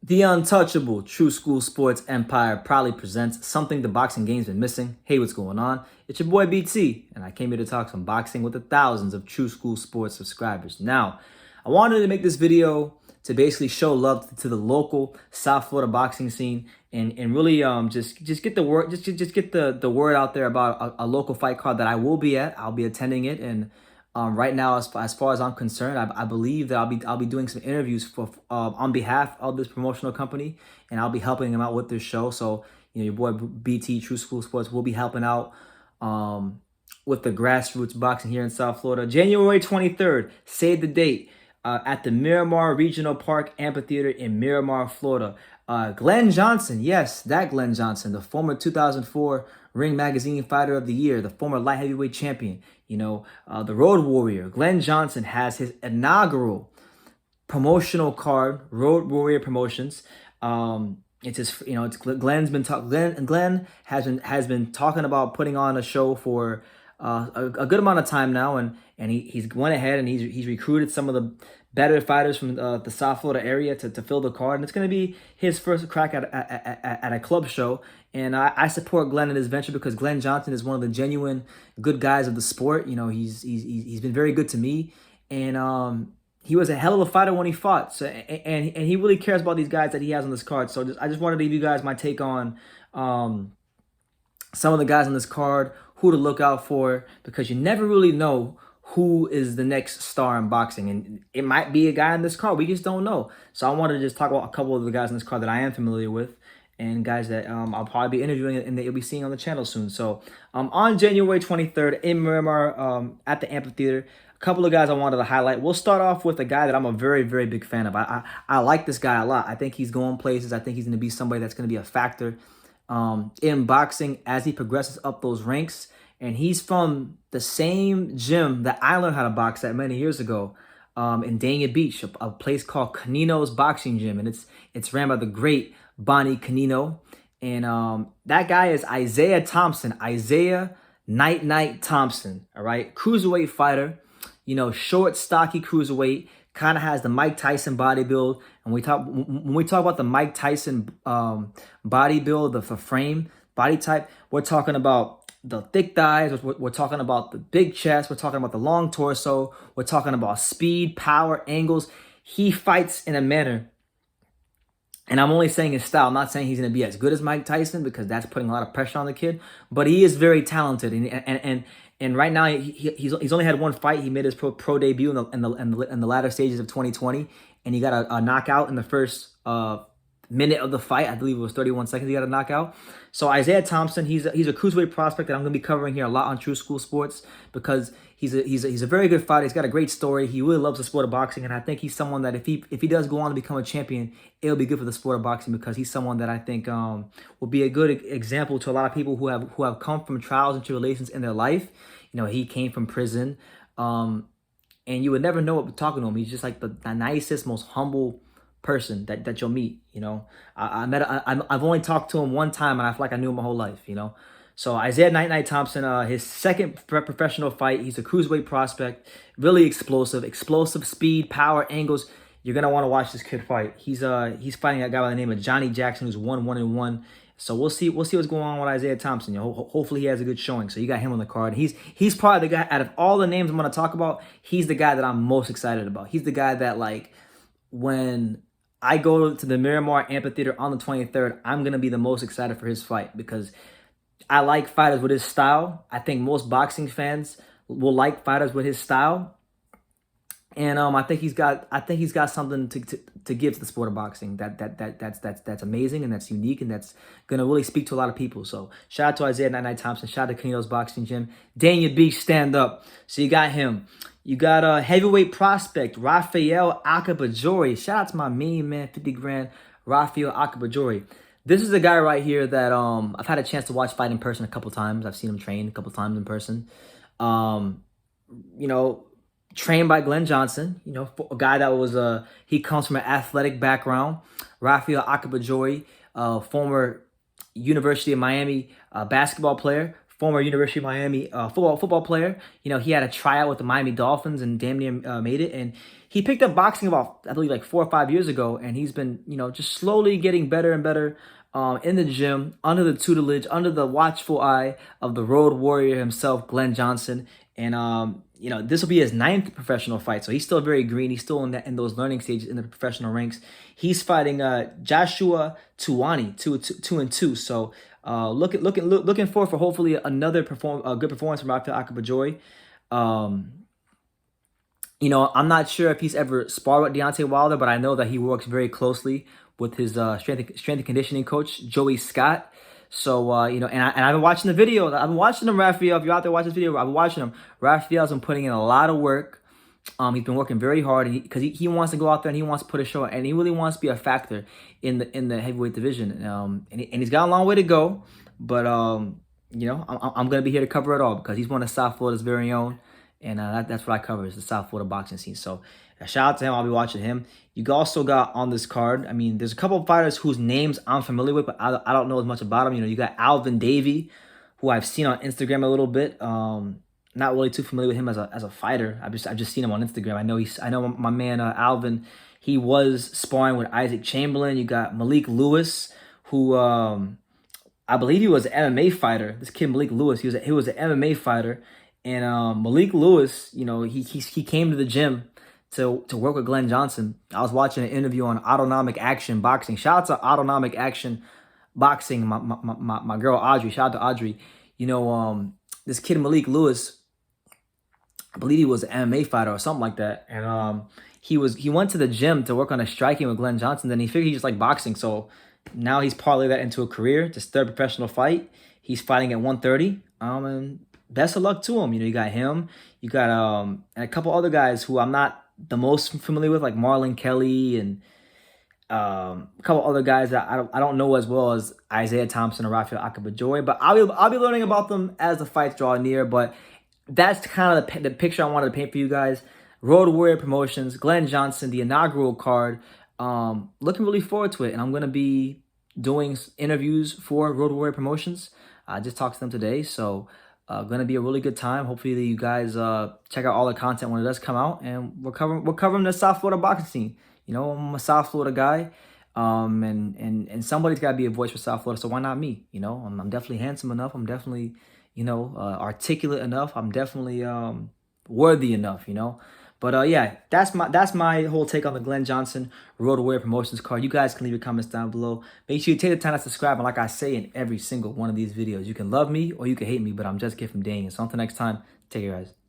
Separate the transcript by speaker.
Speaker 1: The untouchable True School Sports Empire proudly presents something the boxing game's been missing. Hey, what's going on? It's your boy BT, and I came here to talk some boxing with the thousands of True School Sports subscribers. Now, I wanted to make this video to basically show love to the local South Florida boxing scene and really just get the word just get the word out there about a local fight card that I will be at. I'll be attending it, and right now, as far as I'm concerned, I believe that I'll be doing some interviews for on behalf of this promotional company, and I'll be helping them out with this show. So your boy BT True School Sports will be helping out with the grassroots boxing here in South Florida. January 23rd, save the date, at the Miramar Regional Park Amphitheater in Miramar, Florida. Glen Johnson, yes, that Glen Johnson, the former 2004 Ring Magazine Fighter of the Year, the former light heavyweight champion, the Road Warrior. Glen Johnson has his inaugural promotional card, Road Warrior Promotions. It's his, it's Glen has been talking about putting on a show for a good amount of time now, and he's went ahead and he's recruited some of the better fighters from the South Florida area to fill the card, and it's going to be his first crack at a club show. And I support Glen in his venture because Glen Johnson is one of the genuine good guys of the sport. He's been very good to me, and he was a hell of a fighter when he fought. So and he really cares about these guys that he has on this card. So I just wanted to give you guys my take on some of the guys on this card, who to look out for, because you never really know who is the next star in boxing, and it might be a guy in this card. We just don't know. So I wanted to just talk about a couple of the guys in this card that I am familiar with, and guys that I'll probably be interviewing and that you'll be seeing on the channel soon. So on January 23rd in Miramar, at the amphitheater, a couple of guys I wanted to highlight. We'll start off with a guy that I'm a very, very big fan of. I like this guy a lot. I think he's going places. I think he's going to be somebody that's going to be a factor in boxing as he progresses up those ranks. And he's from the same gym that I learned how to box at many years ago, in Dania Beach, a place called Canino's Boxing Gym, and it's ran by the great Bonnie Canino. And that guy is Isaiah Thompson, Isaiah Night Thompson. All right, cruiserweight fighter, short, stocky cruiserweight, kind of has the Mike Tyson body build. And when we talk about the Mike Tyson body build, the frame body type, we're talking about the thick thighs, we're talking about the big chest, we're talking about the long torso, we're talking about speed, power, angles. He fights in a manner, and I'm only saying his style. I'm not saying he's going to be as good as Mike Tyson, because that's putting a lot of pressure on the kid, but he is very talented, and right now he's only had one fight. He made his pro debut in the latter stages of 2020, and he got a knockout in the first minute of the fight. I believe it was 31 seconds he got a knockout. So Isaiah Thompson, he's a cruiserweight prospect that I'm going to be covering here a lot on True School Sports, because he's a very good fighter. He's got a great story. He really loves the sport of boxing, and I think he's someone that if he does go on to become a champion, it'll be good for the sport of boxing, because he's someone that I think will be a good example to a lot of people who have come from trials and tribulations in their life. He came from prison, and you would never know what talking to him. He's just like the nicest, most humble person that you'll meet. I've only talked to him one time, and I feel like I knew him my whole life. So Isaiah Night Thompson, his second professional fight. He's a cruiserweight prospect, really explosive speed, power, angles. You're gonna want to watch this kid fight. He's fighting a guy by the name of Johnny Jackson, who's 1-1-1. So we'll see what's going on with Isaiah Thompson. Hopefully he has a good showing. So you got him on the card. He's probably the guy out of all the names I'm gonna talk about. He's the guy that I'm most excited about. He's the guy that, like, when I go to the Miramar Amphitheater on the 23rd, I'm going to be the most excited for his fight, because I like fighters with his style. I think most boxing fans will like fighters with his style. And I think he's got something to give to the sport of boxing that's amazing, and that's unique, and that's gonna really speak to a lot of people. So shout out to Isaiah Night Thompson. Shout out to Canino's Boxing Gym. Dania Beach, stand up. So you got him. You got a heavyweight prospect, Raphael Akpejiori. Shout out to my main man, 50 grand, Raphael Akpejiori. This is a guy right here that I've had a chance to watch fight in person a couple times. I've seen him train a couple times in person. Trained by Glen Johnson, a guy that was he comes from an athletic background. Raphael Akpejiori, former University of Miami basketball player, former University of Miami football player. You know, he had a tryout with the Miami Dolphins and damn near made it. And he picked up boxing about, I believe, like 4 or 5 years ago. And he's been, you know, just slowly getting better and better in the gym, under the tutelage, under the watchful eye of the road warrior himself, Glen Johnson. And, you know, this will be his 9th professional fight. So he's still very green. He's still in those learning stages in the professional ranks. He's fighting Joshua Tuwani, 2-2. So looking forward for hopefully another good performance from Raphael Akpejiori. You know, I'm not sure if he's ever sparred with Deontay Wilder, but I know that he works very closely with his strength and conditioning coach, Joey Scott. So, you know, and I've been watching the video. I've been watching him, Raphael. If you're out there watching this video, I've been watching him. Raphael's been putting in a lot of work. He's been working very hard because he wants to go out there and he wants to put a show, and he really wants to be a factor in the heavyweight division. And he's got a long way to go, but you know, I'm gonna be here to cover it all because he's one of South Florida's very own, and that's what I cover, is the South Florida boxing scene. So shout out to him. I'll be watching him. You also got on this card, I mean, there's a couple of fighters whose names I'm familiar with, but I don't know as much about them. You know, you got Alvin Davey, who I've seen on Instagram a little bit. Not really too familiar with him as a fighter. I've just seen him on Instagram. I know my man Alvin. He was sparring with Isaac Chamberlain. You got Malik Lewis, who I believe he was an MMA fighter. This kid Malik Lewis, he was an MMA fighter, and Malik Lewis, you know, he came to the gym to work with Glen Johnson. I was watching an interview on Autonomic Action Boxing. Shout out to Autonomic Action Boxing. My girl Audrey. Shout out to Audrey. You know, this kid Malik Lewis, I believe he was an MMA fighter or something like that. And he went to the gym to work on a striking with Glen Johnson. Then he figured he just liked boxing. So now he's parlayed that into a career. It's his 3rd professional fight. He's fighting at 130. And best of luck to him. You know, you got him. You got and a couple other guys who I'm not the most familiar with, like Marlon Kelly, and a couple other guys that I don't know as well as Isaiah Thompson or Raphael Akpejiori. But I'll be learning about them as the fights draw near. But that's kind of the picture I wanted to paint for you guys. Road Warrior Promotions, Glen Johnson, the inaugural card. Looking really forward to it. And I'm going to be doing interviews for Road Warrior Promotions. I just talked to them today. So going to be a really good time. Hopefully you guys check out all the content when it does come out. And we're covering the South Florida boxing scene. You know, I'm a South Florida guy. And somebody's got to be a voice for South Florida. So why not me? You know, I'm definitely handsome enough. I'm definitely, you know, articulate enough. I'm definitely worthy enough, you know. But yeah, that's my whole take on the Glen Johnson Road Warrior Promotions card. You guys can leave your comments down below. Make sure you take the time to subscribe. And like I say in every single one of these videos, you can love me or you can hate me, but I'm just Kid from Dane. So until next time, take care, guys.